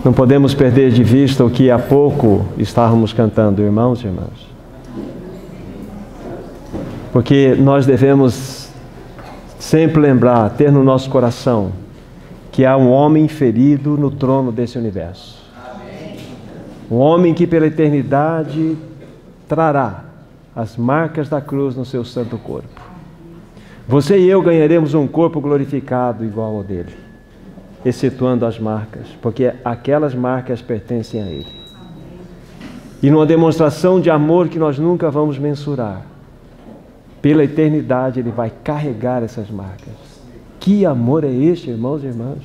Não podemos perder de vista o que há pouco estávamos cantando, irmãos e irmãs. Porque nós devemos sempre lembrar, ter no nosso coração, que há um homem ferido no trono desse universo. Um homem que pela eternidade trará as marcas da cruz no seu santo corpo. Você e eu ganharemos um corpo glorificado igual ao dele, excetuando as marcas, porque aquelas marcas pertencem a ele. E numa demonstração de amor que nós nunca vamos mensurar, pela eternidade ele vai carregar essas marcas. Que amor é este, irmãos e irmãs?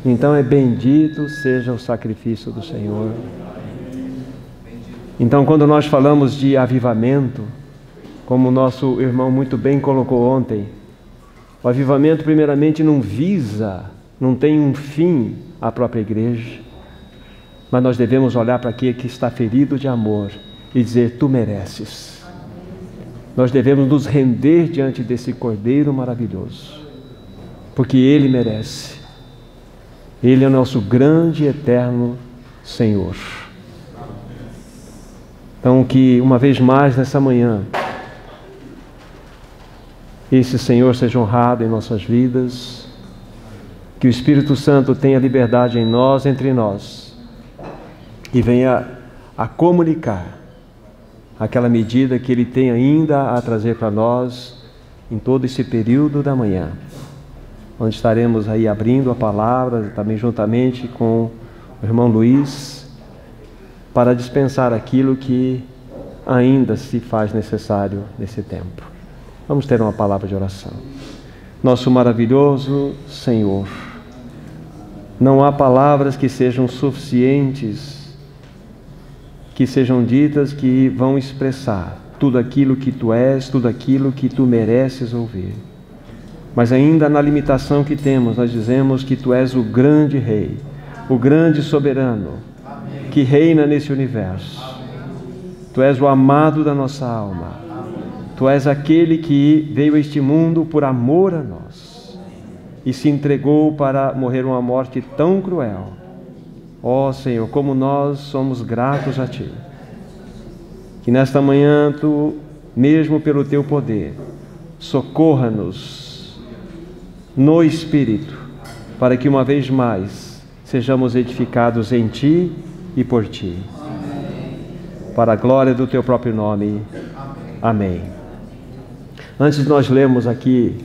Então é bendito seja o sacrifício do Senhor. Então quando nós falamos de avivamento, como o nosso irmão muito bem colocou ontem, o avivamento primeiramente não visa, não tem um fim a própria igreja, mas nós devemos olhar para aquele que está ferido de amor e dizer, tu mereces. Nós devemos nos render diante desse Cordeiro maravilhoso, porque Ele merece. Ele é o nosso grande e eterno Senhor. Então que uma vez mais nessa manhã, esse Senhor seja honrado em nossas vidas, que o Espírito Santo tenha liberdade em nós, entre nós, e venha a comunicar aquela medida que Ele tem ainda a trazer para nós em todo esse período da manhã, onde estaremos aí abrindo a palavra, também juntamente com o irmão Luiz, para dispensar aquilo que ainda se faz necessário nesse tempo. Vamos ter uma palavra de oração. Nosso maravilhoso Senhor, não há palavras que sejam suficientes, que sejam ditas, que vão expressar tudo aquilo que Tu és, tudo aquilo que Tu mereces ouvir. Mas ainda na limitação que temos, nós dizemos que Tu és o grande Rei, o grande soberano, que reina nesse universo. Tu és o amado da nossa alma. Tu és aquele que veio a este mundo por amor a nós e se entregou para morrer uma morte tão cruel. Ó Senhor, como nós somos gratos a Ti. Que nesta manhã Tu, mesmo pelo Teu poder, socorra-nos no Espírito, para que uma vez mais sejamos edificados em Ti e por Ti. Para a glória do Teu próprio nome. Amém. Antes de nós lermos aqui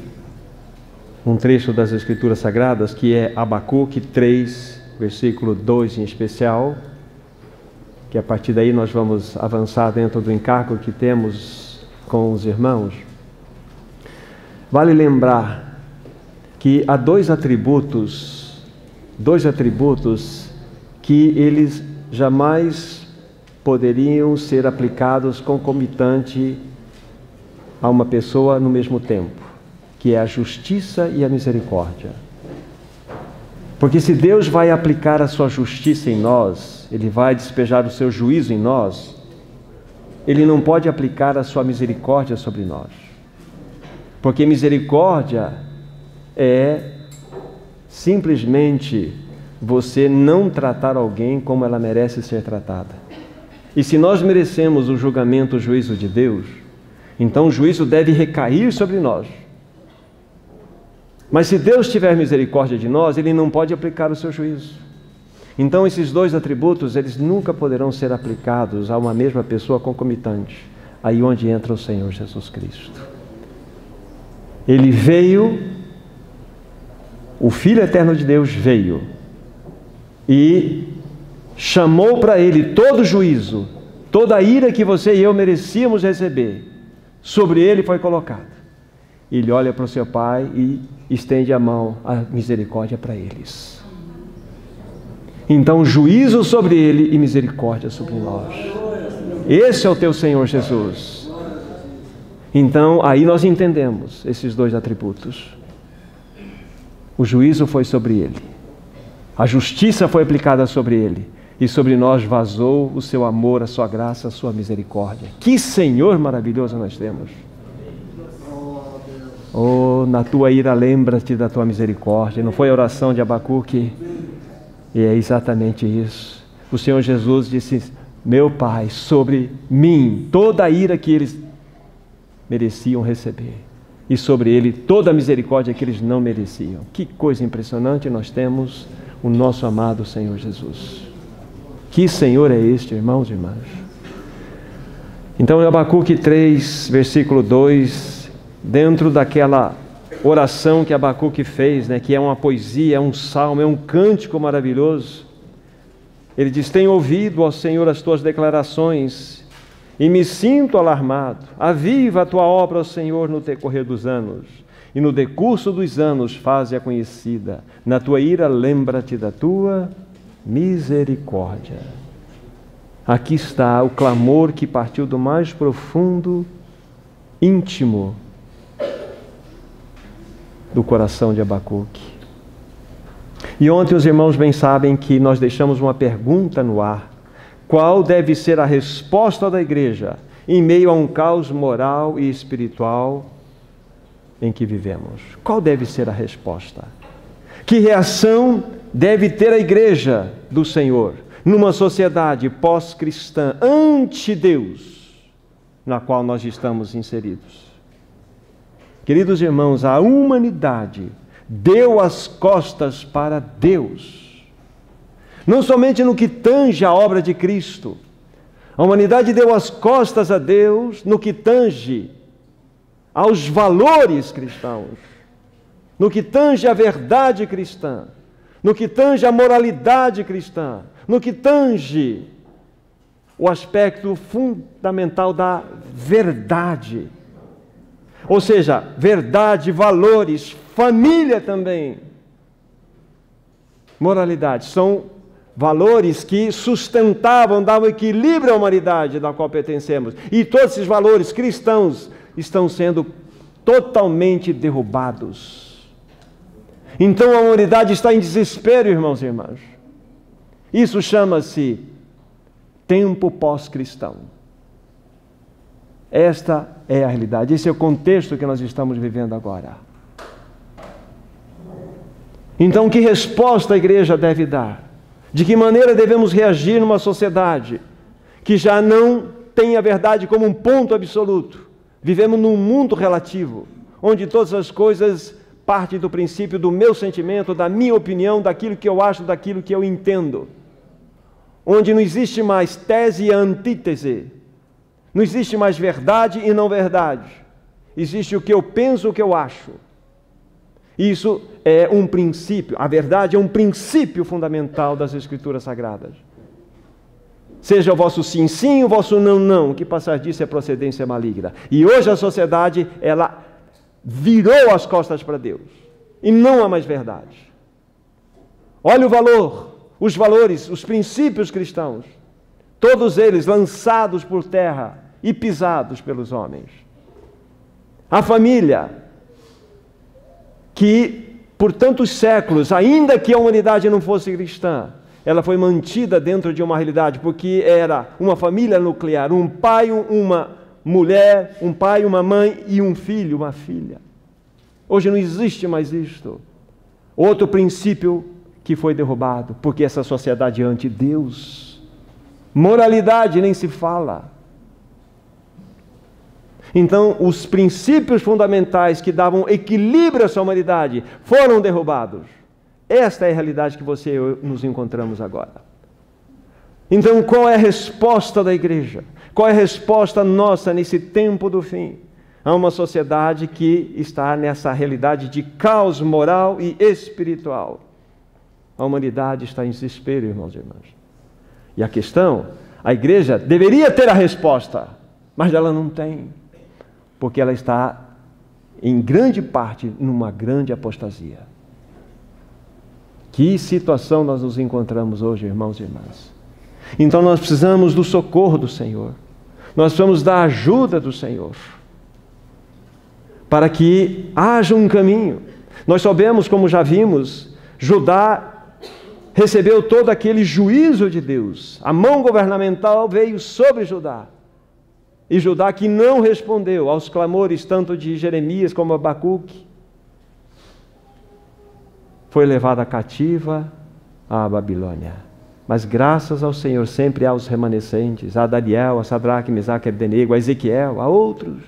um trecho das Escrituras Sagradas, que é Abacuque 3, versículo 2 em especial, que a partir daí nós vamos avançar dentro do encargo que temos com os irmãos. Vale lembrar que há dois atributos que eles jamais poderiam ser aplicados concomitante a uma pessoa no mesmo tempo, que é a justiça e a misericórdia. Porque se Deus vai aplicar a sua justiça em nós, Ele vai despejar o seu juízo em nós, Ele não pode aplicar a sua misericórdia sobre nós. Porque misericórdia é simplesmente você não tratar alguém como ela merece ser tratada. E se nós merecemos o julgamento, o juízo de Deus, então o juízo deve recair sobre nós. Mas se Deus tiver misericórdia de nós, Ele não pode aplicar o seu juízo. Então esses dois atributos, eles nunca poderão ser aplicados a uma mesma pessoa concomitante. Aí onde entra o Senhor Jesus Cristo. Ele veio, o Filho Eterno de Deus veio e chamou para Ele todo o juízo, toda a ira que você e eu merecíamos receber, sobre Ele foi colocado. Ele olha para o seu Pai e estende a mão, a misericórdia para eles. Então juízo sobre Ele e misericórdia sobre nós. Esse é o teu Senhor Jesus. Então aí nós entendemos esses dois atributos. O juízo foi sobre Ele, a justiça foi aplicada sobre Ele, e sobre nós vazou o seu amor, a sua graça, a sua misericórdia. Que Senhor maravilhoso nós temos! Oh, na tua ira lembra-te da tua misericórdia. Não foi a oração de Abacuque? E é exatamente isso. O Senhor Jesus disse: meu Pai, sobre mim toda a ira que eles mereciam receber, e sobre ele toda a misericórdia que eles não mereciam. Que coisa impressionante nós temos o nosso amado Senhor Jesus. Que Senhor é este, irmãos e irmãs? Então, em Abacuque 3, versículo 2, dentro daquela oração que Abacuque fez, né, que é uma poesia, é um salmo, é um cântico maravilhoso, ele diz: tenho ouvido, ó Senhor, as tuas declarações e me sinto alarmado. Aviva a tua obra, ó Senhor, no decorrer dos anos, e no decurso dos anos faze-a conhecida. Na tua ira lembra-te da tua misericórdia. Aqui está o clamor que partiu do mais profundo, íntimo do coração de Abacuque. E ontem os irmãos bem sabem que nós deixamos uma pergunta no ar: qual deve ser a resposta da igreja em meio a um caos moral e espiritual em que vivemos? Qual deve ser a resposta? Que reação deve ter a igreja do Senhor numa sociedade pós-cristã, anti-Deus, na qual nós estamos inseridos? Queridos irmãos, a humanidade deu as costas para Deus. Não somente no que tange a obra de Cristo. A humanidade deu as costas a Deus no que tange aos valores cristãos, no que tange a verdade cristã, no que tange a moralidade cristã, no que tange o aspecto fundamental da verdade. Ou seja, verdade, valores, família também. Moralidade, são valores que sustentavam, davam equilíbrio à humanidade da qual pertencemos. E todos esses valores cristãos estão sendo totalmente derrubados. Então a humanidade está em desespero, irmãos e irmãs. Isso chama-se tempo pós-cristão. Esta é a realidade, esse é o contexto que nós estamos vivendo agora. Então, que resposta a igreja deve dar? De que maneira devemos reagir numa sociedade que já não tem a verdade como um ponto absoluto? Vivemos num mundo relativo, onde todas as coisas partem do princípio do meu sentimento, da minha opinião, daquilo que eu acho, daquilo que eu entendo. Onde não existe mais tese e antítese. Não existe mais verdade e não verdade. Existe o que eu penso, o que eu acho. Isso é um princípio, a verdade é um princípio fundamental das Escrituras Sagradas. Seja o vosso sim, sim, o vosso não, não, o que passar disso é procedência maligna. E hoje a sociedade, ela virou as costas para Deus. E não há mais verdade. Olha o valor, os valores, os princípios cristãos. Todos eles lançados por terra e pisados pelos homens. A família, que por tantos séculos, ainda que a humanidade não fosse cristã, ela foi mantida dentro de uma realidade, porque era uma família nuclear, um pai, uma mulher, um pai, uma mãe e um filho, uma filha. Hoje não existe mais isto. Outro princípio que foi derrubado, porque essa sociedade é anti-Deus. Moralidade nem se fala. Então, os princípios fundamentais que davam equilíbrio a essa humanidade foram derrubados. Esta é a realidade que você e eu nos encontramos agora. Então, qual é a resposta da igreja? Qual é a resposta nossa nesse tempo do fim? Há uma sociedade que está nessa realidade de caos moral e espiritual. A humanidade está em desespero, irmãos e irmãs. E a questão, a igreja deveria ter a resposta, mas ela não tem. Porque ela está, em grande parte, numa grande apostasia. Que situação nós nos encontramos hoje, irmãos e irmãs? Então nós precisamos do socorro do Senhor. Nós precisamos da ajuda do Senhor. Para que haja um caminho. Nós sabemos, como já vimos, Judá recebeu todo aquele juízo de Deus. A mão governamental veio sobre Judá. E Judá, que não respondeu aos clamores tanto de Jeremias como Abacuque, foi levada cativa à Babilônia. Mas graças ao Senhor sempre há os remanescentes, a Daniel, a Sadraque, Mesaque e Abdenego, a Ezequiel, a outros.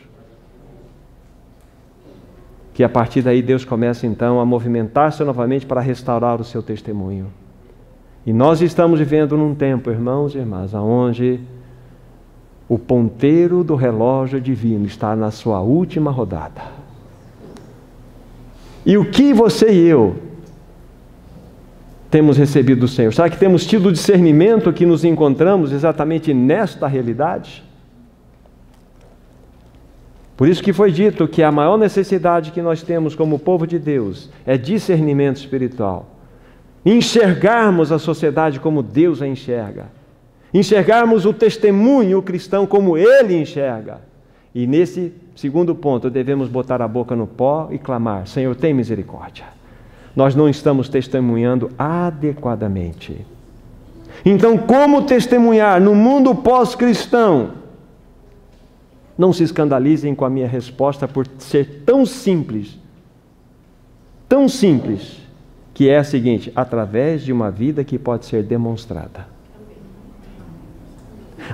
Que a partir daí Deus começa então a movimentar-se novamente para restaurar o seu testemunho. E nós estamos vivendo num tempo, irmãos e irmãs, onde o ponteiro do relógio divino está na sua última rodada. E o que você e eu temos recebido do Senhor? Será que temos tido o discernimento que nos encontramos exatamente nesta realidade? Por isso que foi dito que a maior necessidade que nós temos como povo de Deus é discernimento espiritual. Enxergarmos a sociedade como Deus a enxerga. Enxergarmos o testemunho cristão como Ele enxerga. E nesse segundo ponto, devemos botar a boca no pó e clamar: Senhor, tem misericórdia. Nós não estamos testemunhando adequadamente. Então, como testemunhar no mundo pós-cristão? Não se escandalizem com a minha resposta por ser tão simples, que é a seguinte: através de uma vida que pode ser demonstrada.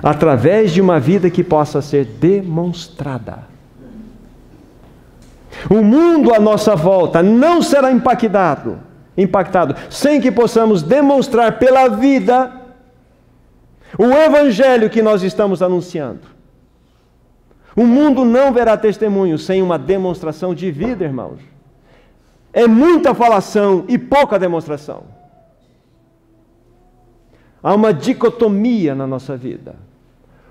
Através de uma vida que possa ser demonstrada. O mundo à nossa volta não será impactado sem que possamos demonstrar pela vida o evangelho que nós estamos anunciando. O mundo não verá testemunho sem uma demonstração de vida, irmãos. É muita falação e pouca demonstração. Há uma dicotomia na nossa vida.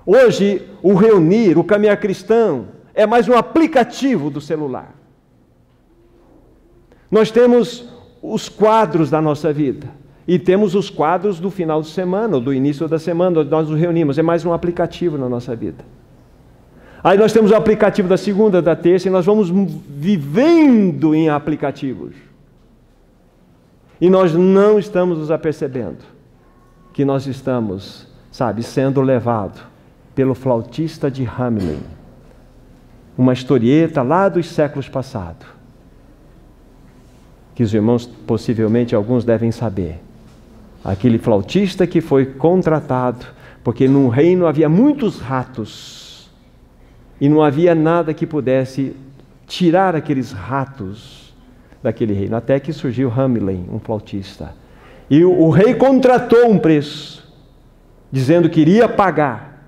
Hoje, o reunir, o caminhar cristão, é mais um aplicativo do celular. Nós temos os quadros da nossa vida. E temos os quadros do final de semana, ou do início da semana, onde nós nos reunimos. É mais um aplicativo na nossa vida. Aí nós temos o aplicativo da segunda, da terça, e nós vamos vivendo em aplicativos. E nós não estamos nos apercebendo que nós estamos, sendo levado pelo flautista de Hamelin. Uma historieta lá dos séculos passados, que os irmãos, possivelmente alguns devem saber. Aquele flautista que foi contratado, porque no reino havia muitos ratos, e não havia nada que pudesse tirar aqueles ratos daquele reino. Até que surgiu Hamelin, um flautista. E o rei contratou um preço, dizendo que iria pagar.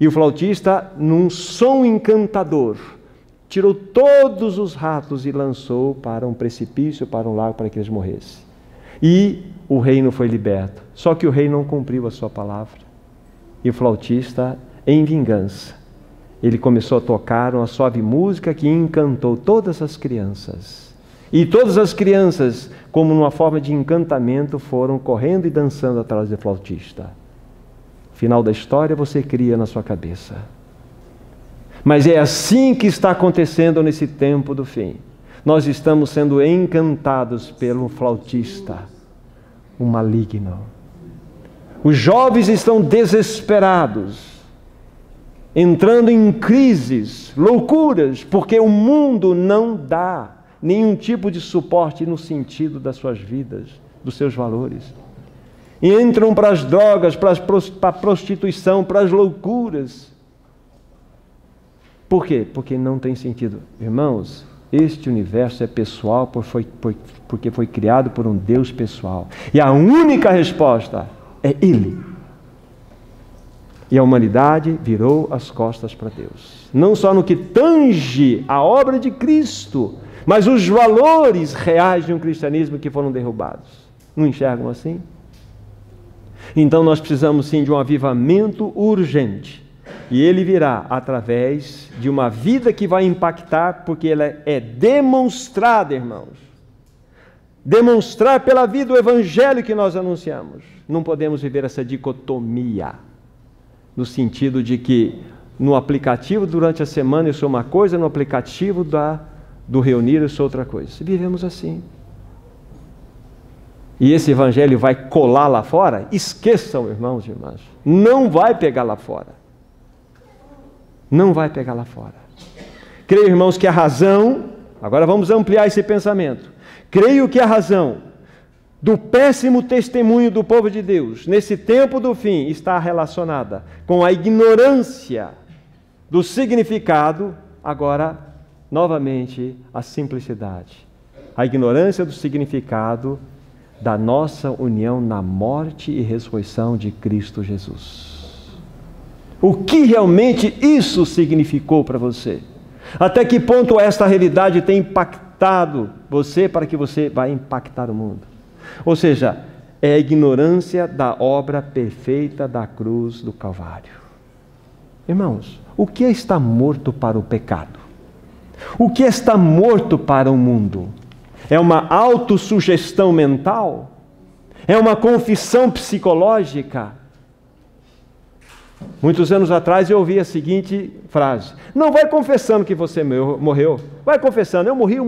E o flautista, num som encantador, tirou todos os ratos e lançou para um precipício, para um lago, para que eles morressem. E o reino foi liberto. Só que o rei não cumpriu a sua palavra. E o flautista, em vingança, ele começou a tocar uma suave música que encantou todas as crianças. E todas as crianças, como numa forma de encantamento, foram correndo e dançando atrás do flautista. Final da história você cria na sua cabeça. Mas é assim que está acontecendo nesse tempo do fim. Nós estamos sendo encantados pelo flautista, o maligno. Os jovens estão desesperados, entrando em crises, loucuras, porque o mundo não dá nenhum tipo de suporte no sentido das suas vidas, dos seus valores. E entram para as drogas, para a prostituição, para as loucuras. Por quê? Porque não tem sentido. Irmãos, este universo é pessoal porque foi criado por um Deus pessoal. E a única resposta é Ele. E a humanidade virou as costas para Deus. Não só no que tange a obra de Cristo, mas os valores reais de um cristianismo que foram derrubados. Não enxergam assim? Então nós precisamos sim de um avivamento urgente. E ele virá através de uma vida que vai impactar, porque ela é demonstrada, irmãos. Demonstrar pela vida o evangelho que nós anunciamos. Não podemos viver essa dicotomia, no sentido de que no aplicativo durante a semana eu sou uma coisa, no aplicativo do reunir eu sou outra coisa. Vivemos assim. E esse evangelho vai colar lá fora? Esqueçam, irmãos e irmãs. Não vai pegar lá fora. Não vai pegar lá fora. Creio, irmãos, que a razão... Agora vamos ampliar esse pensamento. Creio que a razão do péssimo testemunho do povo de Deus, nesse tempo do fim, está relacionada com a ignorância do significado, agora, novamente, a simplicidade. A ignorância do significado da nossa união na morte e ressurreição de Cristo Jesus. O que realmente isso significou para você? Até que ponto esta realidade tem impactado você para que você vá impactar o mundo? Ou seja, é a ignorância da obra perfeita da cruz do Calvário. Irmãos, o que está morto para o pecado? O que está morto para o mundo? É uma autossugestão mental? É uma confissão psicológica? Muitos anos atrás eu ouvi a seguinte frase: não vai confessando que você morreu, vai confessando, eu morri,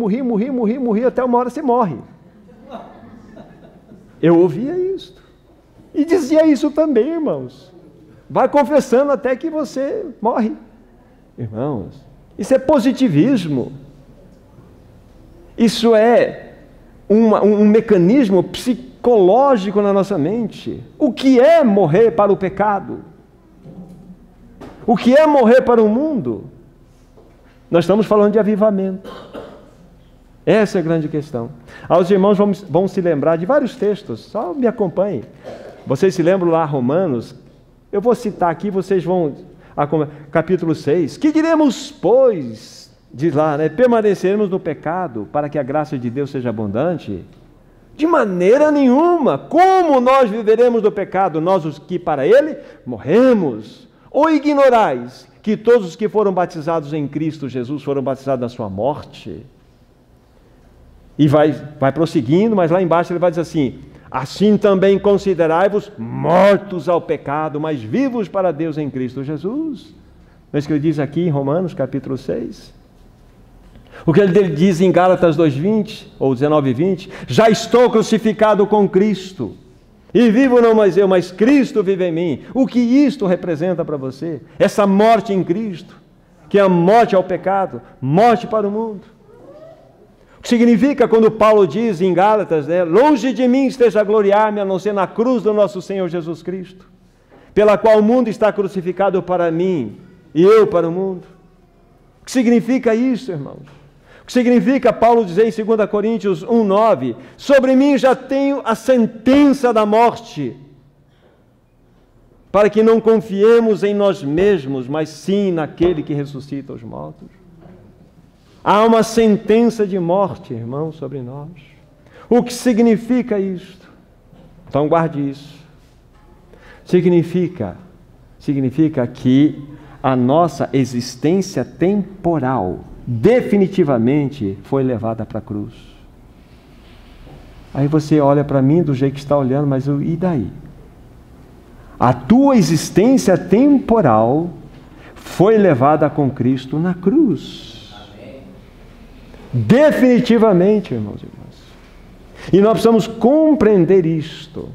até uma hora você morre. Eu ouvia isso e dizia isso também, irmãos. Vai confessando até que você morre. Irmãos, isso é positivismo. Isso é um mecanismo psicológico na nossa mente. O que é morrer para o pecado? O que é morrer para o mundo? Nós estamos falando de avivamento. Essa é a grande questão. Os irmãos vão se lembrar de vários textos, só me acompanhem. Vocês se lembram lá, Romanos? Eu vou citar aqui, vocês vão... Capítulo 6. Que diremos, pois? Diz lá, né? Permaneceremos no pecado para que a graça de Deus seja abundante? De maneira nenhuma. Como nós viveremos do pecado, nós os que para ele morremos? Ou ignorais que todos os que foram batizados em Cristo Jesus foram batizados na sua morte? E vai prosseguindo, mas lá embaixo ele vai dizer assim: assim também considerai-vos mortos ao pecado, mas vivos para Deus em Cristo Jesus. Não é isso que ele diz aqui em Romanos capítulo 6? O que ele diz em Gálatas 2:20 ou 19:20? Já estou crucificado com Cristo, e vivo não mais eu, mas Cristo vive em mim. O que isto representa para você? Essa morte em Cristo, que é a morte ao pecado, morte para o mundo. Significa quando Paulo diz em Gálatas, né, longe de mim esteja a gloriar-me, a não ser na cruz do nosso Senhor Jesus Cristo, pela qual o mundo está crucificado para mim e eu para o mundo. O que significa isso, irmãos? O que significa Paulo dizer em 2 Coríntios 1:9, sobre mim já tenho a sentença da morte, para que não confiemos em nós mesmos, mas sim naquele que ressuscita os mortos. Há uma sentença de morte, irmão, sobre nós. O que significa isto? Então guarde isso. Significa que a nossa existência temporal definitivamente foi levada para a cruz. Aí você olha para mim do jeito que está olhando, mas e daí? A tua existência temporal foi levada com Cristo na cruz. Definitivamente, irmãos e irmãs. E nós precisamos compreender isto.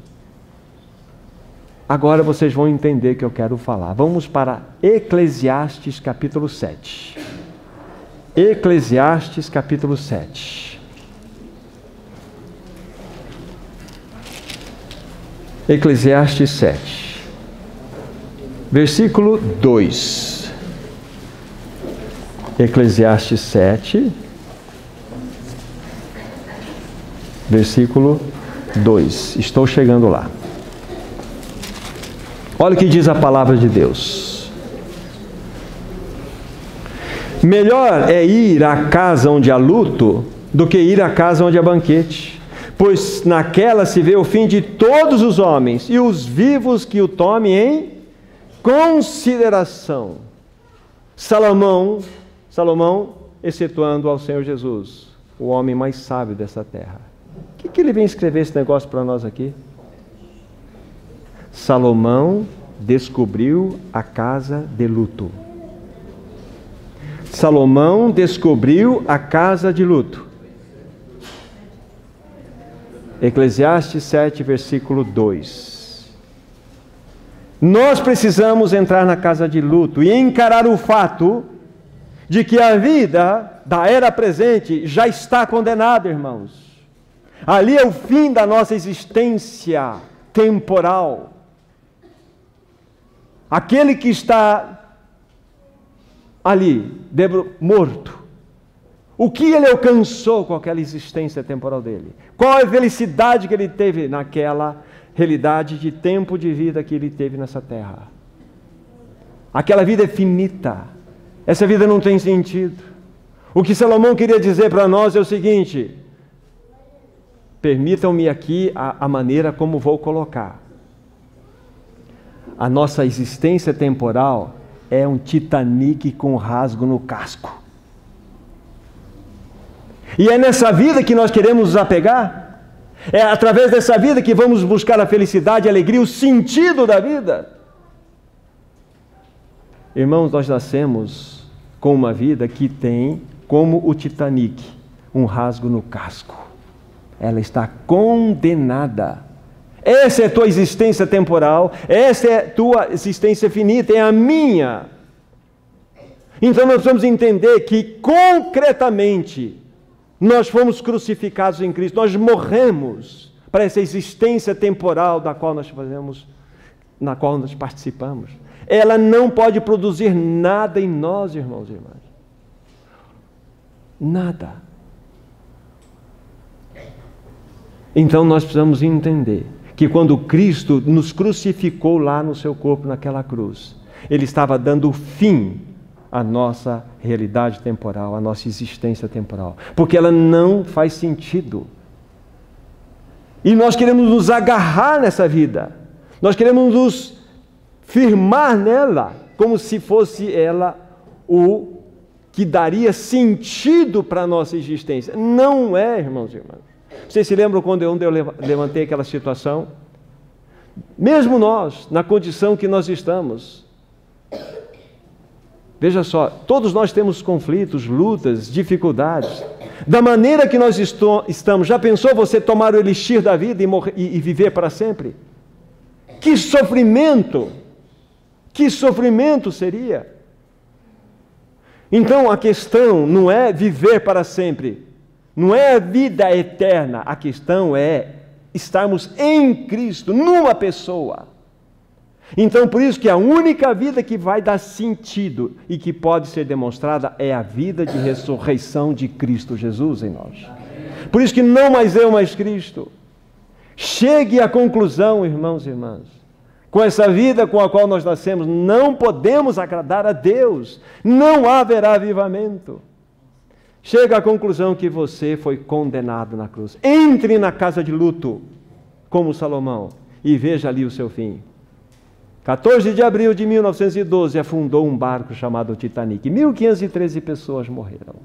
Agora vocês vão entender o que eu quero falar. Vamos para Eclesiastes capítulo 7. Eclesiastes capítulo 7. Eclesiastes 7. Versículo 2. Eclesiastes 7. Versículo 2. Estou chegando lá. Olha o que diz a palavra de Deus. Melhor é ir à casa onde há luto do que ir à casa onde há banquete, pois naquela se vê o fim de todos os homens, e os vivos que o tomem em consideração. Salomão, excetuando ao Senhor Jesus, o homem mais sábio dessa terra. O que ele vem escrever esse negócio para nós aqui? Salomão descobriu a casa de luto. Salomão descobriu a casa de luto. Eclesiastes 7, versículo 2. Nós precisamos entrar na casa de luto e encarar o fato de que a vida da era presente já está condenada, irmãos. Ali é o fim da nossa existência temporal. Aquele que está ali, morto, o que ele alcançou com aquela existência temporal dele? Qual a felicidade que ele teve naquela realidade de tempo de vida que ele teve nessa terra? Aquela vida é finita. Essa vida não tem sentido. O que Salomão queria dizer para nós é o seguinte: permitam-me aqui a maneira como vou colocar. A nossa existência temporal é um Titanic com rasgo no casco. E é nessa vida que nós queremos nos apegar? É através dessa vida que vamos buscar a felicidade, a alegria, o sentido da vida? Irmãos, nós nascemos com uma vida que tem, como o Titanic, um rasgo no casco. Ela está condenada. Essa é a tua existência temporal, essa é a tua existência finita, é a minha. Então nós vamos entender que concretamente nós fomos crucificados em Cristo, nós morremos para essa existência temporal da qual nós fazemos, na qual nós participamos. Ela não pode produzir nada em nós, irmãos e irmãs. Nada. Então nós precisamos entender que quando Cristo nos crucificou lá no seu corpo, naquela cruz, Ele estava dando fim à nossa realidade temporal, à nossa existência temporal, porque ela não faz sentido. E nós queremos nos agarrar nessa vida, nós queremos nos firmar nela, como se fosse ela o que daria sentido para a nossa existência. Não é, irmãos e irmãs. Vocês se lembram quando eu levantei aquela situação? Mesmo nós, na condição que nós estamos, veja só, todos nós temos conflitos, lutas, dificuldades. Da maneira que nós estamos, já pensou você tomar o elixir da vida e viver para sempre? Que sofrimento! Que sofrimento seria! Então a questão não é viver para sempre, não é a vida eterna, a questão é estarmos em Cristo, numa pessoa. Então por isso que a única vida que vai dar sentido e que pode ser demonstrada é a vida de ressurreição de Cristo Jesus em nós. Por isso que não mais eu, mas Cristo. Chegue à conclusão, irmãos e irmãs, com essa vida com a qual nós nascemos, não podemos agradar a Deus, não haverá avivamento. Chega à conclusão que você foi condenado na cruz. Entre na casa de luto, como Salomão, e veja ali o seu fim. 14 de abril de 1912, afundou um barco chamado Titanic. 1.513 pessoas morreram.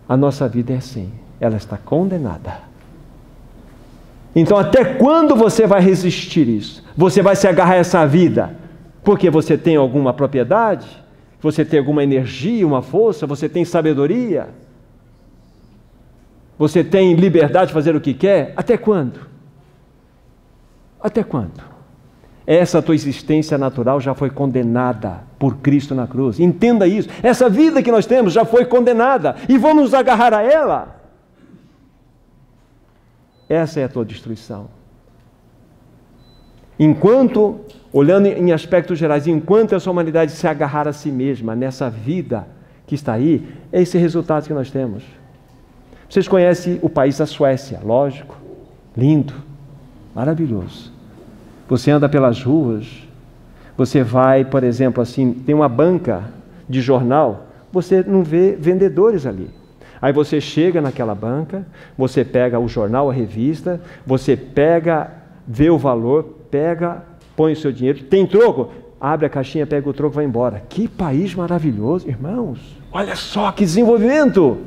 A nossa vida é assim, ela está condenada. Então até quando você vai resistir isso? Você vai se agarrar a essa vida porque você tem alguma propriedade? Você tem alguma energia, uma força? Você tem sabedoria? Você tem liberdade de fazer o que quer? Até quando? Até quando? Essa tua existência natural já foi condenada por Cristo na cruz. Entenda isso. Essa vida que nós temos já foi condenada e vamos nos agarrar a ela. Essa é a tua destruição. Enquanto, olhando em aspectos gerais, enquanto essa humanidade se agarrar a si mesma nessa vida que está aí, é esse resultado que nós temos. Vocês conhecem o país da Suécia, lógico, lindo, maravilhoso. Você anda pelas ruas, você vai, por exemplo, assim, tem uma banca de jornal, você não vê vendedores ali. Aí você chega naquela banca, você pega o jornal, a revista, você pega, vê o valor, pega, põe o seu dinheiro, tem troco, abre a caixinha, pega o troco e vai embora. Que país maravilhoso, irmãos! Olha só que desenvolvimento!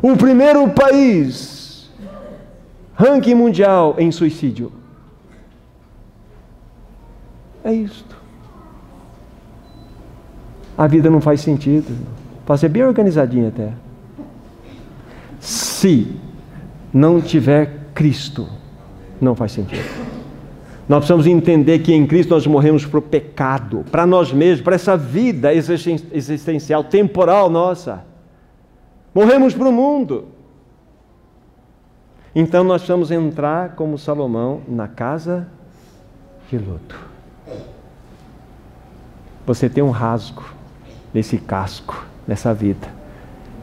O primeiro país, ranking mundial em suicídio. É isto. A vida não faz sentido. Pode ser bem organizadinha até. Se não tiver Cristo, não faz sentido. Nós precisamos entender que em Cristo nós morremos para o pecado, para nós mesmos, para essa vida existencial, temporal nossa. Morremos para o mundo. Então nós precisamos entrar, como Salomão, na casa de luto. Você tem um rasgo nesse casco, nessa vida.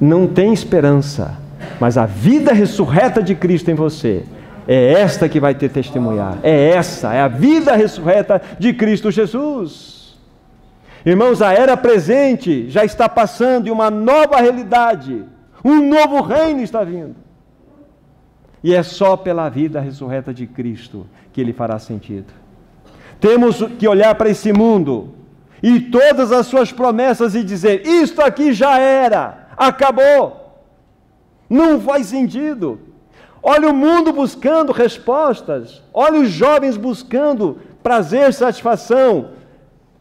Não tem esperança, mas a vida ressurreta de Cristo em você é esta que vai ter testemunhar. É a vida ressurreta de Cristo Jesus. Irmãos, a era presente já está passando e uma nova realidade, um novo reino está vindo. E é só pela vida ressurreta de Cristo que ele fará sentido. Temos que olhar para esse mundo e todas as suas promessas e dizer: isto aqui já era, acabou, não faz sentido. Olha o mundo buscando respostas, olha os jovens buscando prazer, satisfação,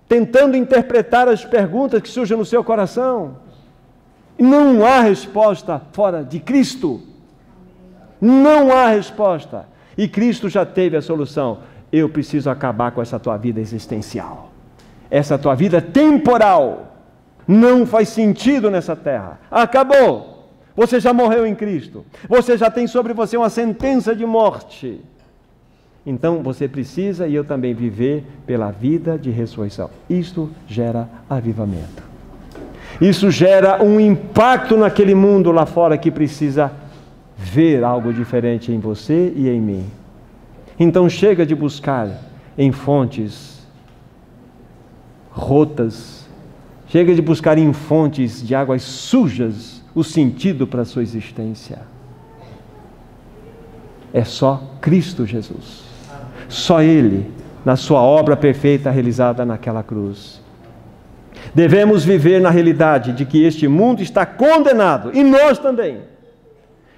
tentando interpretar as perguntas que surgem no seu coração. Não há resposta fora de Cristo. Não há resposta. E Cristo já teve a solução. Eu preciso acabar com essa tua vida existencial. Essa tua vida temporal não faz sentido nessa terra. Acabou. Você já morreu em Cristo. Você já tem sobre você uma sentença de morte. Então você precisa, e eu também, viver pela vida de ressurreição. Isto gera avivamento. Isso gera um impacto naquele mundo lá fora que precisa ver algo diferente em você e em mim. Então chega de buscar em fontes rotas, chega de buscar em fontes de águas sujas o sentido para a sua existência. É só Cristo Jesus, só Ele, na sua obra perfeita realizada naquela cruz. Devemos viver na realidade de que este mundo está condenado, e nós também,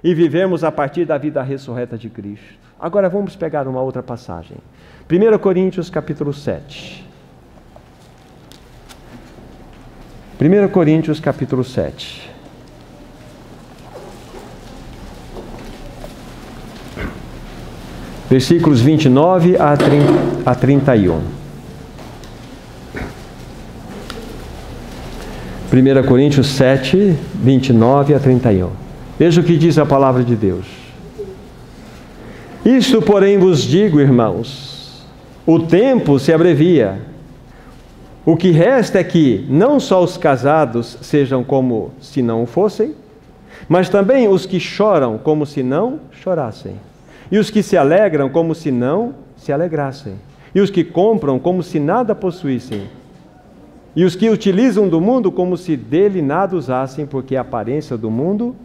e vivemos a partir da vida ressurreta de Cristo. Agora vamos pegar uma outra passagem. 1 Coríntios capítulo 7. 1 Coríntios capítulo 7. Versículos 29 a 31. 1 Coríntios 7, 29 a 31. Veja o que diz a palavra de Deus. Isto, porém, vos digo, irmãos, o tempo se abrevia. O que resta é que não só os casados sejam como se não fossem, mas também os que choram como se não chorassem, e os que se alegram como se não se alegrassem, e os que compram como se nada possuíssem, e os que utilizam do mundo como se dele nada usassem, porque a aparência do mundo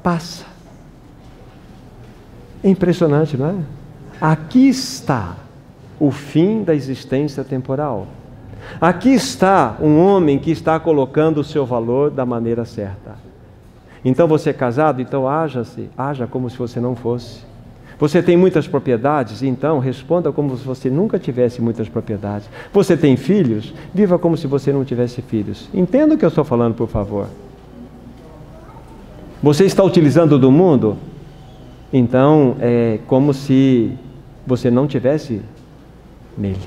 passa. É impressionante, não é? Aqui está o fim da existência temporal. Aqui está um homem que está colocando o seu valor da maneira certa. Então você é casado, então haja como se você não fosse. Você tem muitas propriedades, então responda como se você nunca tivesse muitas propriedades. Você tem filhos, viva como se você não tivesse filhos. Entenda o que eu estou falando, por favor. Você está utilizando do mundo, então é como se você não tivesse nele.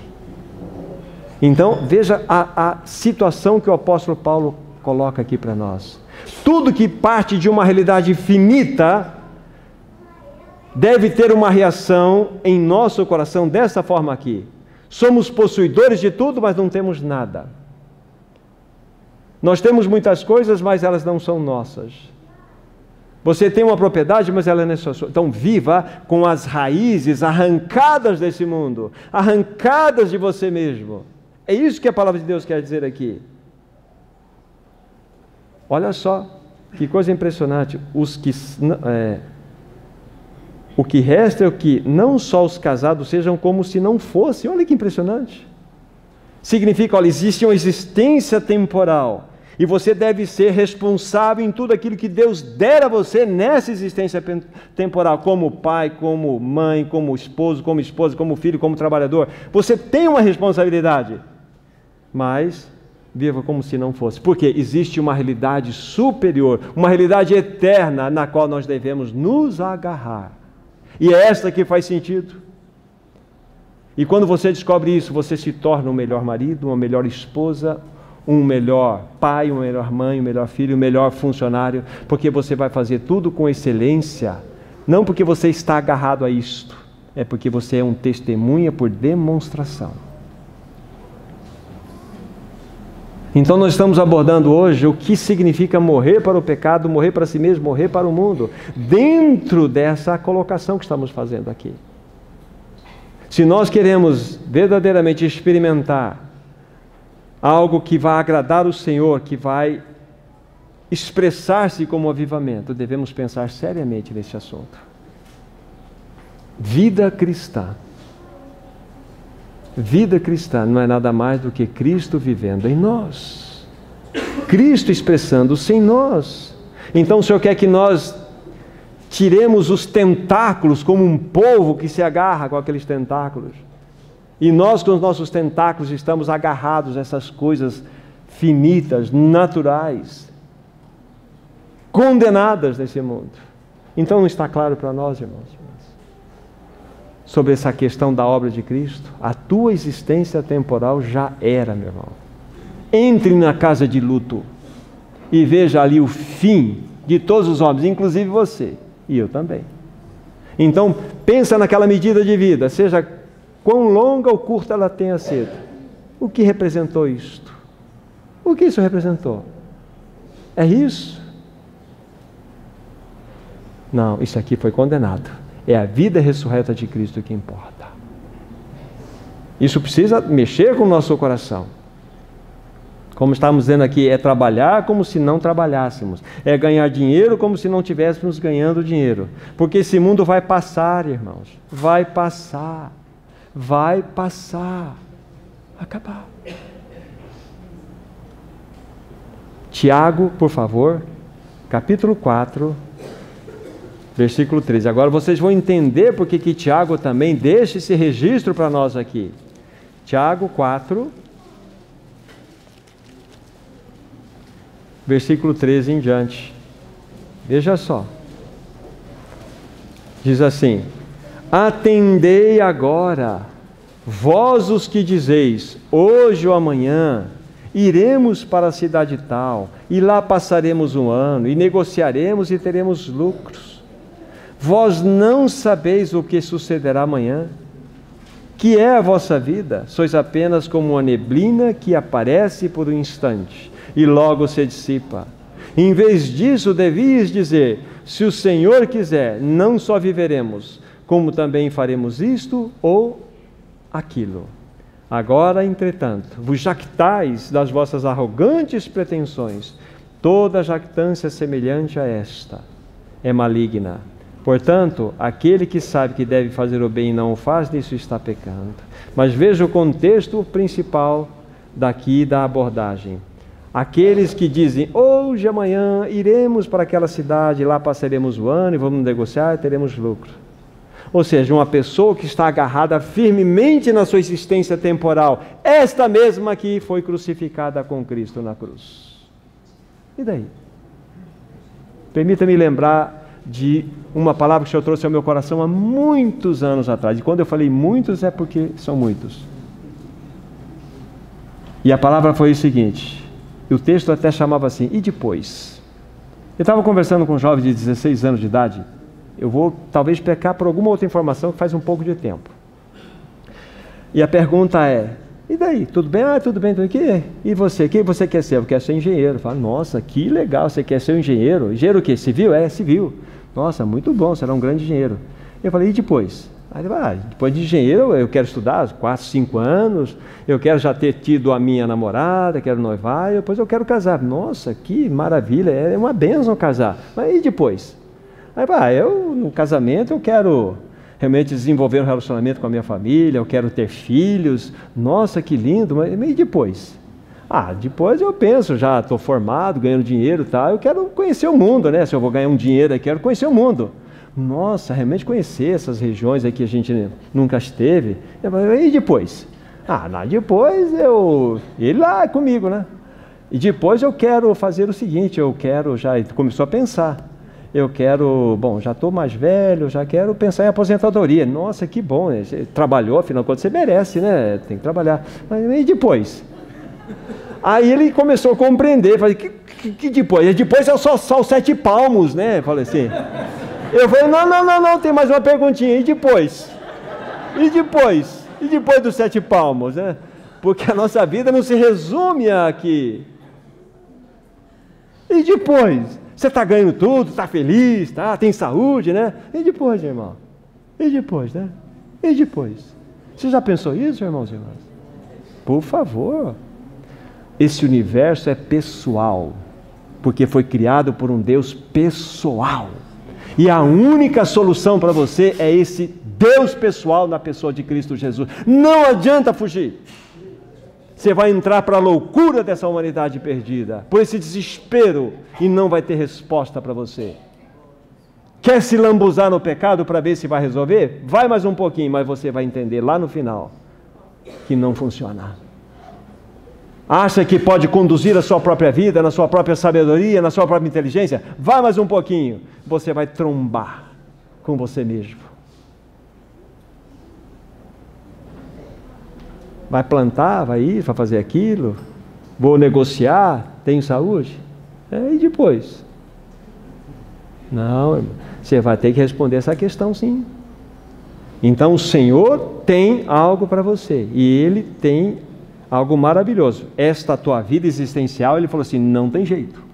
Então veja a situação que o apóstolo Paulo coloca aqui para nós. Tudo que parte de uma realidade finita deve ter uma reação em nosso coração dessa forma aqui. Somos possuidores de tudo, mas não temos nada. Nós temos muitas coisas, mas elas não são nossas. Você tem uma propriedade, mas ela não é sua. Então viva com as raízes arrancadas desse mundo, arrancadas de você mesmo. É isso que a palavra de Deus quer dizer aqui. Olha só, que coisa impressionante. O que resta é o que não só os casados sejam como se não fossem. Olha que impressionante. Significa, olha, existe uma existência temporal. E você deve ser responsável em tudo aquilo que Deus der a você nessa existência temporal, como pai, como mãe, como esposo, como esposa, como filho, como trabalhador. Você tem uma responsabilidade, mas viva como se não fosse. Porque existe uma realidade superior, uma realidade eterna na qual nós devemos nos agarrar. E é esta que faz sentido. E quando você descobre isso, você se torna um melhor marido, uma melhor esposa, um melhor pai, uma melhor mãe, um melhor filho, um melhor funcionário, porque você vai fazer tudo com excelência, Não porque você está agarrado a isto, é porque você é um testemunha por demonstração. Então nós estamos abordando hoje o que significa morrer para o pecado, morrer para si mesmo, morrer para o mundo, dentro dessa colocação que estamos fazendo aqui. Se nós queremos verdadeiramente experimentar algo que vai agradar o Senhor, que vai expressar-se como avivamento, devemos pensar seriamente nesse assunto. Vida cristã. Vida cristã não é nada mais do que Cristo vivendo em nós. Cristo expressando-se em nós. Então o Senhor quer que nós tiremos os tentáculos como um polvo que se agarra com aqueles tentáculos. E nós com os nossos tentáculos estamos agarrados a essas coisas finitas, naturais, condenadas nesse mundo. Então não está claro para nós, irmãos? Sobre essa questão da obra de Cristo? A tua existência temporal já era, meu irmão. Entre na casa de luto e veja ali o fim de todos os homens, inclusive você e eu também. Então, pensa naquela medida de vida, seja quão longa ou curta ela tenha sido. O que representou isto? O que isso representou? É isso? Não, isso aqui foi condenado. É a vida ressurreta de Cristo que importa. Isso precisa mexer com o nosso coração. Como estamos dizendo aqui, é trabalhar como se não trabalhássemos. É ganhar dinheiro como se não estivéssemos ganhando dinheiro. Porque esse mundo vai passar, irmãos. Vai passar. Vai passar. Acabar. Tiago, por favor, capítulo 4, versículo 13. Agora vocês vão entender porque que Tiago também deixa esse registro para nós aqui. Tiago 4, versículo 13 em diante. Veja só. Diz assim: atendei agora, vós os que dizeis, hoje ou amanhã iremos para a cidade tal, e lá passaremos um ano, e negociaremos e teremos lucros. Vós não sabeis o que sucederá amanhã? Que é a vossa vida? Sois apenas como uma neblina que aparece por um instante e logo se dissipa. Em vez disso, devias dizer: se o Senhor quiser, não só viveremos, como também faremos isto ou aquilo. Agora, entretanto, vos jactais das vossas arrogantes pretensões. Toda jactância semelhante a esta é maligna. Portanto, aquele que sabe que deve fazer o bem e não o faz, nisso está pecando. Mas veja o contexto principal daqui da abordagem. Aqueles que dizem, hoje, amanhã, iremos para aquela cidade, lá passaremos o ano e vamos negociar e teremos lucro. Ou seja, uma pessoa que está agarrada firmemente na sua existência temporal, esta mesma que foi crucificada com Cristo na cruz. E daí? Permita-me lembrar de uma palavra que o Senhor trouxe ao meu coração há muitos anos atrás. E quando eu falei muitos, é porque são muitos. E a palavra foi o seguinte, e o texto até chamava assim, e depois? Eu estava conversando com um jovem de 16 anos de idade. Eu vou talvez pecar por alguma outra informação que faz um pouco de tempo. E a pergunta é, e daí? Tudo bem? Ah, tudo bem. E você? Quem você quer ser? Eu quero ser engenheiro. Fala, nossa, que legal, você quer ser um engenheiro? Engenheiro o quê? Civil? É, civil. Nossa, muito bom, será um grande engenheiro. Eu falei, e depois? Aí ele falou, depois de engenheiro eu quero estudar 4, 5 anos, eu quero já ter tido a minha namorada, quero noivar, e depois eu quero casar. Nossa, que maravilha, é uma bênção casar. Mas e depois? Aí, eu no casamento eu quero realmente desenvolver um relacionamento com a minha família, eu quero ter filhos. Nossa, que lindo, mas e depois? Depois eu penso, já estou formado, ganhando dinheiro e tal, eu quero conhecer o mundo, né? Se eu vou ganhar um dinheiro, eu quero conhecer o mundo. Nossa, realmente conhecer essas regiões aí que a gente nunca esteve. E depois? Depois ele lá comigo, né? E depois eu quero fazer o seguinte, começou a pensar. Já estou mais velho, já quero pensar em aposentadoria. Nossa, que bom, né? Você trabalhou, afinal de contas você merece, né? Tem que trabalhar. Mas e depois? Aí ele começou a compreender, falei, que depois? Depois é só os 7 palmos, né? Falei assim, Eu falei, não, tem mais uma perguntinha. E depois? E depois dos 7 palmos, né? Porque a nossa vida não se resume aqui. E depois? Você está ganhando tudo, está feliz, tem saúde, né? E depois, irmão? E depois, né? E depois? Você já pensou isso, irmãos e irmãs? Por favor. Esse universo é pessoal, porque foi criado por um Deus pessoal. E a única solução para você é esse Deus pessoal na pessoa de Cristo Jesus. Não adianta fugir. Você vai entrar para a loucura dessa humanidade perdida, por esse desespero, e não vai ter resposta para você. Quer se lambuzar no pecado para ver se vai resolver? Vai mais um pouquinho, mas você vai entender lá no final que não funciona. Acha que pode conduzir a sua própria vida, na sua própria sabedoria, na sua própria inteligência? Vai mais um pouquinho, você vai trombar com você mesmo. Vai plantar, vai ir, vai fazer aquilo, vou negociar, tenho saúde? E depois? Não, irmão, você vai ter que responder essa questão sim. Então o Senhor tem algo para você, e Ele tem algo maravilhoso. Esta tua vida existencial, Ele falou assim, não tem jeito.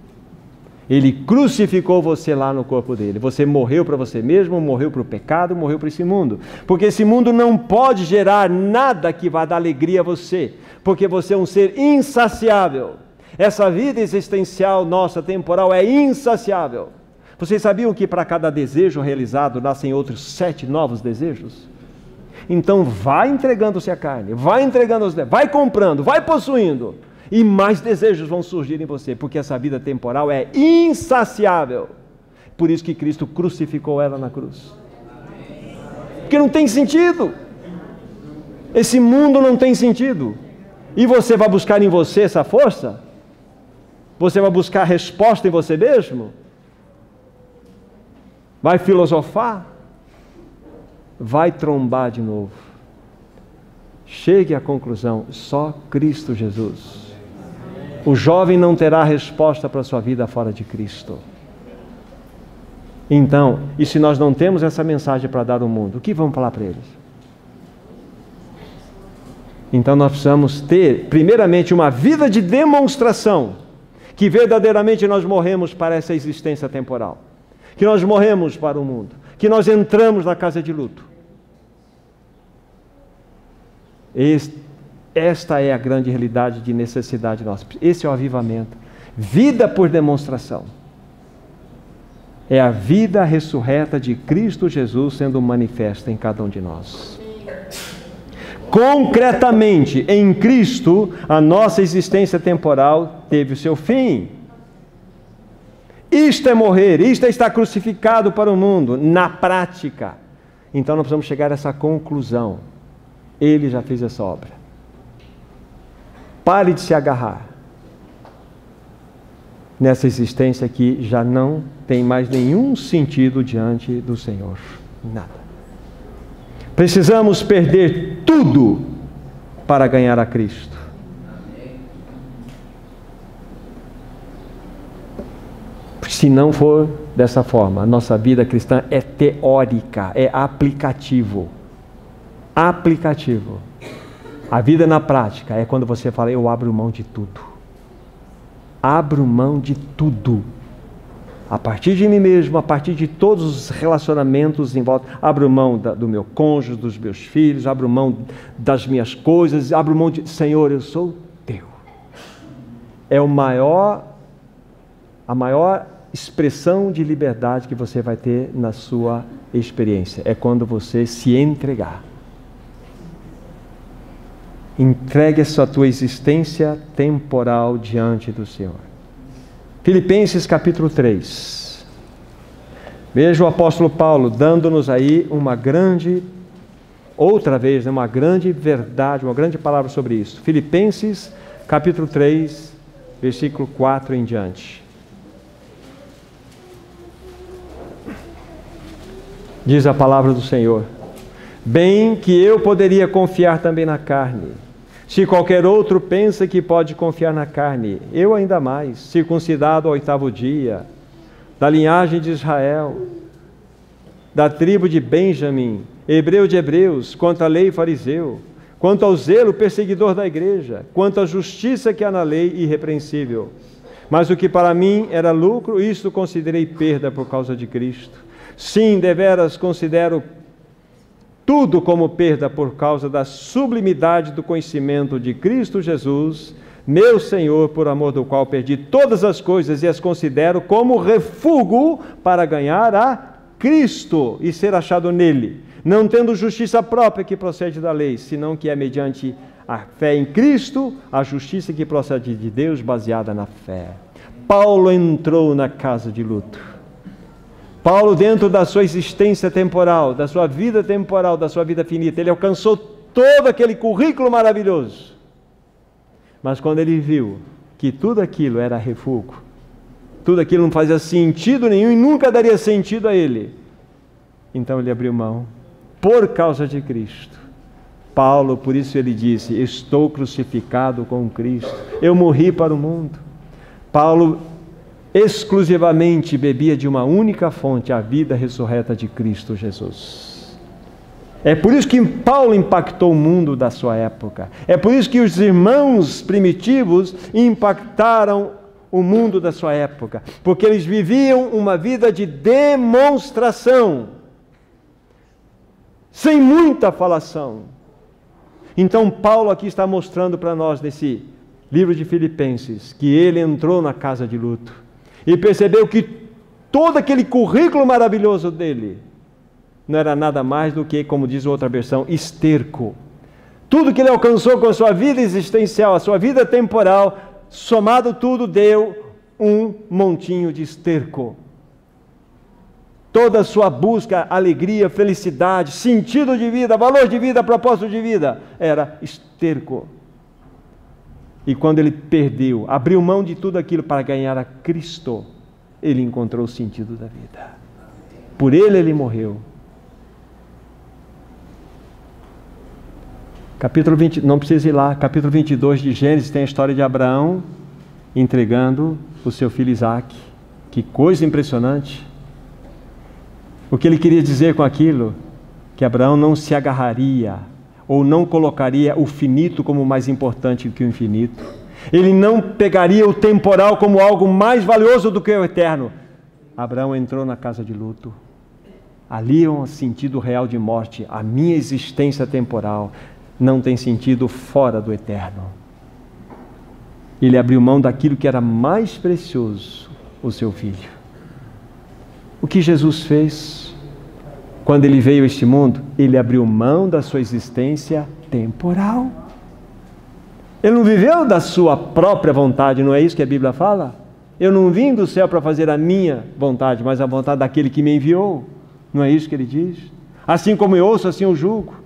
Ele crucificou você lá no corpo dele. Você morreu para você mesmo, morreu para o pecado, morreu para esse mundo. Porque esse mundo não pode gerar nada que vá dar alegria a você. Porque você é um ser insaciável. Essa vida existencial nossa, temporal, é insaciável. Vocês sabiam que para cada desejo realizado nascem outros 7 novos desejos? Então vai entregando-se à carne, vai comprando, vai possuindo. E mais desejos vão surgir em você, porque essa vida temporal é insaciável. Por isso que Cristo crucificou ela na cruz. Porque não tem sentido. Esse mundo não tem sentido. E você vai buscar em você essa força? Você vai buscar resposta em você mesmo? Vai filosofar? Vai trombar de novo. Chegue à conclusão, só Cristo Jesus. O jovem não terá resposta para a sua vida fora de Cristo. Então, e se nós não temos essa mensagem para dar ao mundo, o que vamos falar para eles? Então nós precisamos ter, primeiramente, uma vida de demonstração, que verdadeiramente nós morremos para essa existência temporal, que nós morremos para o mundo, que nós entramos na casa de luto. Esta é a grande realidade de necessidade nossa. Esse é o avivamento. Vida por demonstração. É a vida ressurreta de Cristo Jesus sendo manifesta em cada um de nós. Concretamente, em Cristo, a nossa existência temporal teve o seu fim. Isto é morrer, isto é estar crucificado para o mundo, na prática. Então nós precisamos chegar a essa conclusão. Ele já fez essa obra. Pare de se agarrar nessa existência que já não tem mais nenhum sentido diante do Senhor. Nada. Precisamos perder tudo para ganhar a Cristo. Se não for dessa forma, a nossa vida cristã é teórica, é aplicativo. Aplicativo. A vida na prática é quando você fala, eu abro mão de tudo. Abro mão de tudo. A partir de mim mesmo, a partir de todos os relacionamentos em volta. Abro mão do meu cônjuge, dos meus filhos, abro mão das minhas coisas, abro mão de... Senhor, eu sou teu. É a maior expressão de liberdade que você vai ter na sua experiência. É quando você se entregar. Entregue essa tua existência temporal diante do Senhor. Filipenses capítulo 3. Veja o apóstolo Paulo dando-nos aí uma grande verdade, uma grande palavra sobre isso. Filipenses capítulo 3, versículo 4 em diante. Diz a palavra do Senhor: bem que eu poderia confiar também na carne. Se qualquer outro pensa que pode confiar na carne, eu ainda mais, circuncidado ao 8º dia, da linhagem de Israel, da tribo de Benjamim, hebreu de hebreus, quanto à lei fariseu, quanto ao zelo perseguidor da igreja, quanto à justiça que há na lei irrepreensível. Mas o que para mim era lucro, isto considerei perda por causa de Cristo. Sim, deveras considero tudo como perda por causa da sublimidade do conhecimento de Cristo Jesus, meu Senhor, por amor do qual perdi todas as coisas e as considero como refúgio para ganhar a Cristo e ser achado nele, não tendo justiça própria que procede da lei, senão que é mediante a fé em Cristo, a justiça que procede de Deus baseada na fé. Paulo entrou na casa de luto. Paulo, dentro da sua existência temporal, da sua vida temporal, da sua vida finita, ele alcançou todo aquele currículo maravilhoso. Mas quando ele viu que tudo aquilo era refúgio, tudo aquilo não fazia sentido nenhum e nunca daria sentido a ele, então ele abriu mão, por causa de Cristo. Paulo, por isso ele disse, estou crucificado com Cristo, eu morri para o mundo. Paulo exclusivamente bebia de uma única fonte, a vida ressurreta de Cristo Jesus. É por isso que Paulo impactou o mundo da sua época. É por isso que os irmãos primitivos impactaram o mundo da sua época. Porque eles viviam uma vida de demonstração, sem muita falação. Então Paulo aqui está mostrando para nós, nesse livro de Filipenses, que ele entrou na casa de luto e percebeu que todo aquele currículo maravilhoso dele não era nada mais do que, como diz outra versão, esterco. Tudo que ele alcançou com a sua vida existencial, a sua vida temporal, somado tudo, deu um montinho de esterco. Toda a sua busca, alegria, felicidade, sentido de vida, valor de vida, propósito de vida, era esterco. E quando ele perdeu, abriu mão de tudo aquilo para ganhar a Cristo, ele encontrou o sentido da vida. Por ele morreu. Capítulo 20, não precisa ir lá, capítulo 22 de Gênesis tem a história de Abraão entregando o seu filho Isaque. Que coisa impressionante. O que ele queria dizer com aquilo? Que Abraão não se agarraria ou não colocaria o finito como mais importante que o infinito. Ele não pegaria o temporal como algo mais valioso do que o eterno. Abraão entrou na casa de luto. Ali é um sentido real de morte. A minha existência temporal não tem sentido fora do eterno. Ele abriu mão daquilo que era mais precioso, o seu filho. O que Jesus fez quando ele veio a este mundo? Ele abriu mão da sua existência temporal. Ele não viveu da sua própria vontade, não é isso que a Bíblia fala? Eu não vim do céu para fazer a minha vontade, mas a vontade daquele que me enviou. Não é isso que ele diz? Assim como eu ouço, assim eu julgo.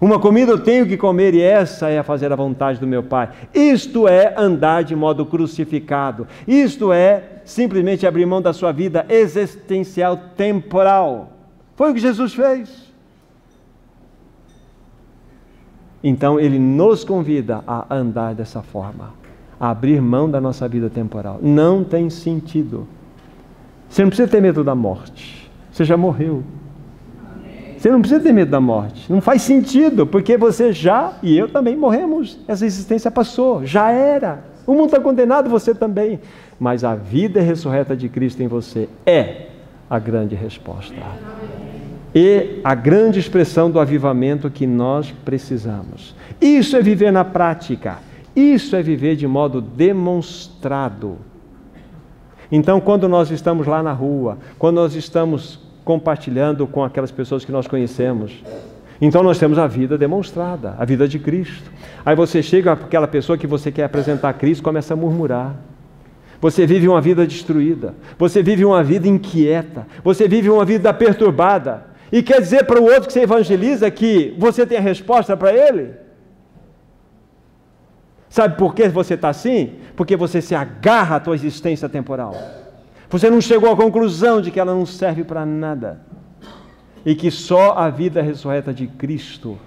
Uma comida eu tenho que comer e essa é a fazer a vontade do meu Pai. Isto é andar de modo crucificado. Isto é simplesmente abrir mão da sua vida existencial temporal. Foi o que Jesus fez. Então ele nos convida a andar dessa forma, a abrir mão da nossa vida temporal. Não tem sentido. Você não precisa ter medo da morte. Você já morreu. Você não precisa ter medo da morte. Não faz sentido, porque você já, e eu também, morremos. Essa existência passou, já era. O mundo está condenado, você também. Mas a vida ressurreta de Cristo em você é a grande resposta. E a grande expressão do avivamento que nós precisamos. Isso é viver na prática. Isso é viver de modo demonstrado. Então, quando nós estamos lá na rua, quando nós estamos compartilhando com aquelas pessoas que nós conhecemos, então nós temos a vida demonstrada, a vida de Cristo. Aí você chega para aquela pessoa que você quer apresentar a Cristo, começa a murmurar. Você vive uma vida destruída, você vive uma vida inquieta, você vive uma vida perturbada, e quer dizer para o outro que você evangeliza que você tem a resposta para ele? Sabe por que você está assim? Porque você se agarra à tua existência temporal. Você não chegou à conclusão de que ela não serve para nada. E que só a vida ressurreta de Cristo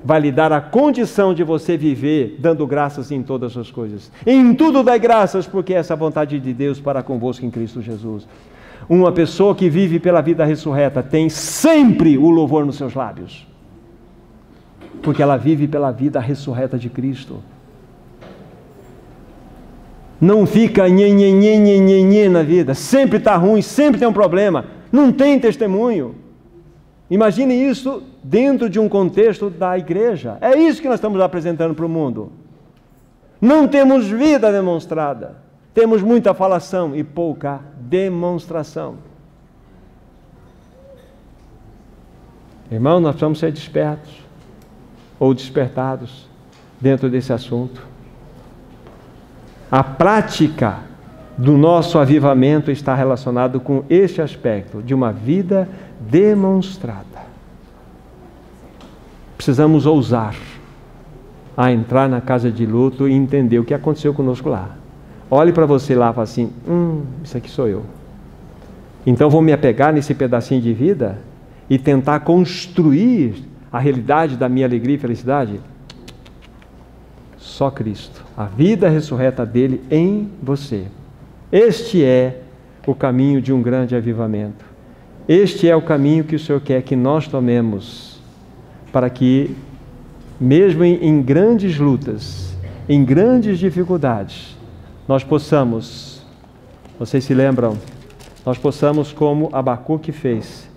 vai lhe dar a condição de você viver dando graças em todas as coisas. Em tudo dai graças, porque essa é a vontade de Deus para convosco em Cristo Jesus. Uma pessoa que vive pela vida ressurreta tem sempre o louvor nos seus lábios, porque ela vive pela vida ressurreta de Cristo. Não fica nhenhenhenhenhenhen na vida, sempre está ruim, sempre tem um problema, não tem testemunho. Imagine isso dentro de um contexto da igreja. É isso que nós estamos apresentando para o mundo. Não temos vida demonstrada, temos muita falação e pouca demonstração. Irmão, nós precisamos ser despertos ou despertados dentro desse assunto. A prática do nosso avivamento está relacionado com este aspecto de uma vida demonstrada. Precisamos ousar a entrar na casa de luto e entender o que aconteceu conosco lá. Olhe para você lá e fale assim, isso aqui sou eu. Então vou me apegar nesse pedacinho de vida e tentar construir a realidade da minha alegria e felicidade? Só Cristo, a vida ressurreta dele em você. Este é o caminho de um grande avivamento. Este é o caminho que o Senhor quer que nós tomemos, para que, mesmo em grandes lutas, em grandes dificuldades, nós possamos, vocês se lembram, nós possamos, como Abacuque fez,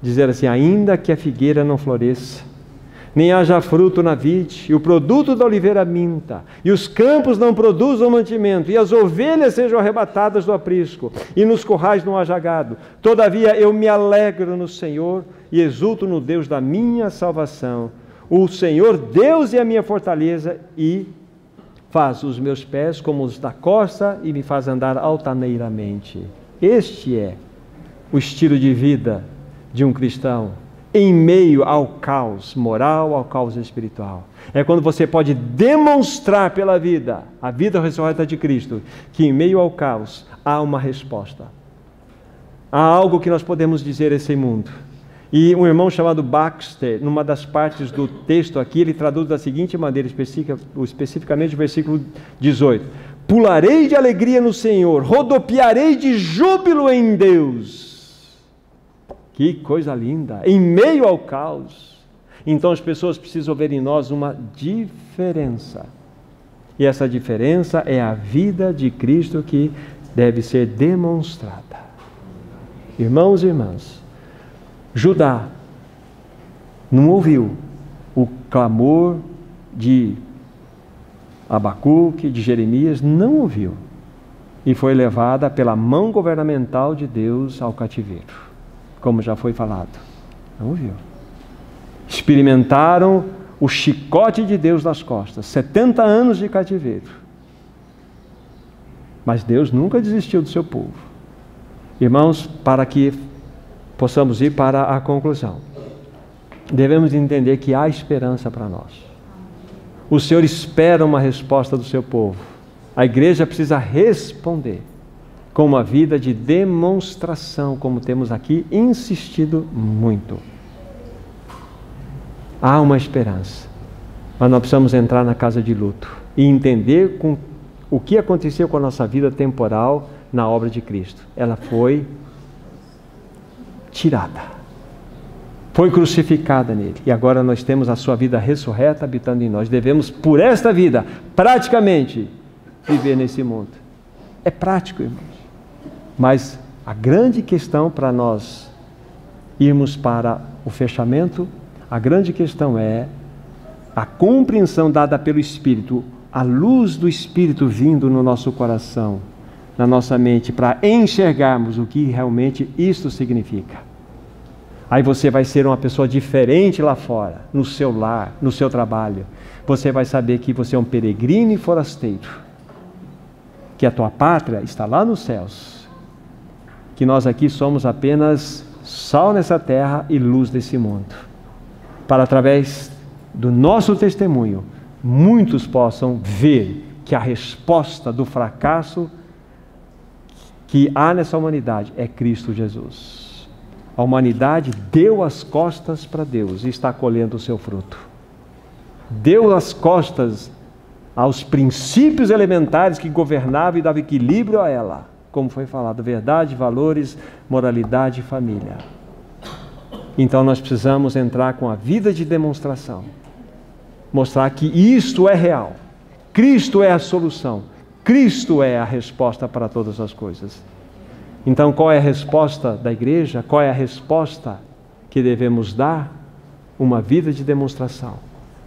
dizer assim, ainda que a figueira não floresça, nem haja fruto na vide, e o produto da oliveira minta, e os campos não produzam mantimento, e as ovelhas sejam arrebatadas do aprisco, e nos currais não haja gado. Todavia eu me alegro no Senhor, e exulto no Deus da minha salvação. O Senhor Deus é a minha fortaleza, e faz os meus pés como os da costa, e me faz andar altaneiramente. Este é o estilo de vida de um cristão, em meio ao caos moral, ao caos espiritual. É quando você pode demonstrar pela vida, a vida ressurreta de Cristo, que em meio ao caos há uma resposta. Há algo que nós podemos dizer a esse mundo. E um irmão chamado Baxter, numa das partes do texto aqui, ele traduz da seguinte maneira, especificamente o versículo 18. Pularei de alegria no Senhor, rodopiarei de júbilo em Deus. Que coisa linda! Em meio ao caos. Então as pessoas precisam ver em nós uma diferença. E essa diferença é a vida de Cristo que deve ser demonstrada. Irmãos e irmãs, Judá não ouviu o clamor de Abacuque, de Jeremias, não ouviu. E foi levada pela mão governamental de Deus ao cativeiro. Como já foi falado, não ouviu. Experimentaram o chicote de Deus nas costas, 70 anos de cativeiro. Mas Deus nunca desistiu do seu povo. Irmãos, para que possamos ir para a conclusão, devemos entender que há esperança para nós. O Senhor espera uma resposta do seu povo. A igreja precisa responder com uma vida de demonstração, como temos aqui insistido muito. Há uma esperança, mas nós precisamos entrar na casa de luto e entender o que aconteceu com a nossa vida temporal na obra de Cristo. Ela foi tirada, foi crucificada nele, e agora nós temos a sua vida ressurreta habitando em nós. Devemos, por esta vida, praticamente, viver nesse mundo. É prático, irmãos. Mas a grande questão para nós irmos para o fechamento, a grande questão é a compreensão dada pelo Espírito, a luz do Espírito vindo no nosso coração, na nossa mente, para enxergarmos o que realmente isto significa. Aí você vai ser uma pessoa diferente lá fora, no seu lar, no seu trabalho. Você vai saber que você é um peregrino e forasteiro, que a tua pátria está lá nos céus, que nós aqui somos apenas sal nessa terra e luz desse mundo, para através do nosso testemunho, muitos possam ver que a resposta do fracasso que há nessa humanidade é Cristo Jesus. A humanidade deu as costas para Deus e está colhendo o seu fruto. Deu as costas aos princípios elementares que governavam e davam equilíbrio a ela, como foi falado, verdade, valores, moralidade e família. Então nós precisamos entrar com a vida de demonstração, mostrar que isto é real, Cristo é a solução, Cristo é a resposta para todas as coisas. Então qual é a resposta da igreja? Qual é a resposta que devemos dar? Uma vida de demonstração,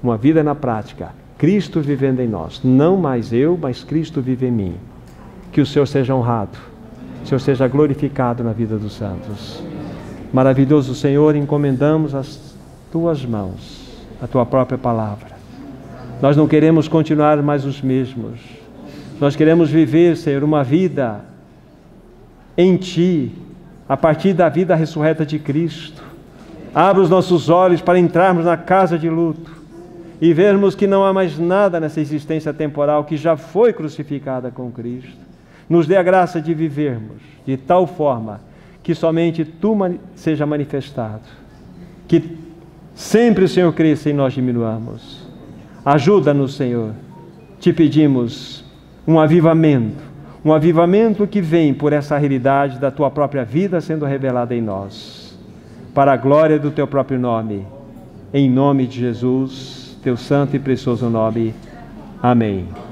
uma vida na prática, Cristo vivendo em nós, não mais eu, mas Cristo vive em mim. Que o Senhor seja honrado, que o Senhor seja glorificado na vida dos santos. Maravilhoso Senhor, encomendamos as Tuas mãos, a Tua própria palavra. Nós não queremos continuar mais os mesmos. Nós queremos viver, Senhor, uma vida em Ti, a partir da vida ressurreta de Cristo. Abra os nossos olhos para entrarmos na casa de luto e vermos que não há mais nada nessa existência temporal que já foi crucificada com Cristo. Nos dê a graça de vivermos de tal forma que somente Tu seja manifestado, que sempre o Senhor cresça e nós diminuamos. Ajuda-nos, Senhor, te pedimos um avivamento que vem por essa realidade da Tua própria vida sendo revelada em nós, para a glória do Teu próprio nome, em nome de Jesus, Teu santo e precioso nome. Amém.